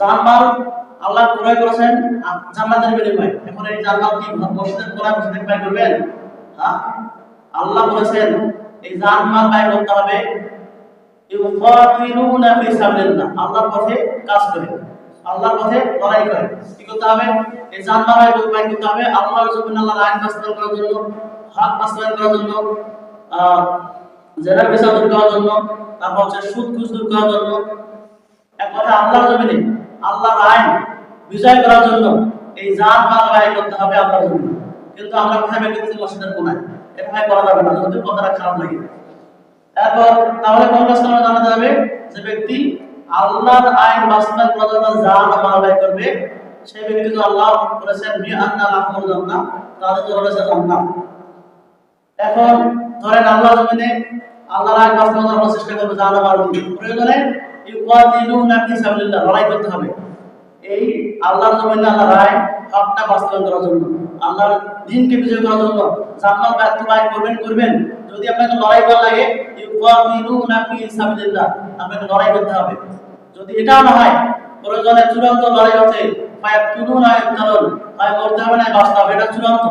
জানমাল আল্লাহ ক্রয় করেছেন জান্নাতের বিনিময়ে। এখন এই জান্নাত কি মসজিদের কোরআন মসজিদে ব্যয় করবেন? হ্যাঁ, আল্লাহ বলেছেন এই জানমাল ব্যয় করতে হবে ইউকাতিলুনা ফি সাবিলিল্লাহ, আল্লাহর পথে কাজ করে, আল্লাহর পথে লড়াই করে। কি করতে হবে? এই জানমাল ব্যয় করতে হবে আল্লাহর জমিনে, আল্লাহর আইন বাস্তবায়ন করার জন্য, হক বাস্তবায়ন করার জন্য, জেনার বিচার দূর করার জন্য, তারপর হচ্ছে সুদ ঘুষ দূর করার জন্য। এক কথা আল্লাহর জমিনে আল্লাহর আইন বিজয় করার জন্য এই জানমাল ব্যয় করতে হবে আল্লাহর জমিনে। কিন্তু আমরা কোথায় ব্যয় করতেছি? মসজিদের কোনায়। এটা ভাই করা যাবে না, যদি কথাটা খারাপ লাগে। এরপর তাহলে কোন কাজটা আমরা জানাতে হবে? যে ব্যক্তি আল্লাহর আইন বাস্তবায়ন করার জন্য জানমাল ব্যয় করবে, সেই ব্যক্তিকে আল্লাহ বলেছেন বিআন্না লাহুমুল জান্নাহ, তাদের জন্য রয়েছে জান্নাত। এখন ধরেন আল্লাহর জমিনে আল্লাহর আইন বাস্তবায়ন করার চেষ্টা করবে জানমাল দিয়ে, প্রয়োজনে ইউকাতিলুনা ফি সাবিলিল্লাহ, লড়াই করতে হবে এই আল্লাহর জমিনে আল্লাহর আইন হকটা বাস্তবায়ন করার জন্য, আল্লাহর দ্বীনকে বিজয় করার জন্য। জান্নাত ব্যয় করবেন। যদি আপনাকে লড়াই করা লাগে, ইউকাতিলুনা ফি সাবিলিল্লাহ, আপনাকে লড়াই করতে হবে। যদি এটা না হয়, প্রয়োজনে চূড়ান্ত লড়াই হচ্ছে ফায়াতুলুনা ইফতারুন, হয় করতে হবে না বাঁচতে হবে, এটা চূড়ান্ত।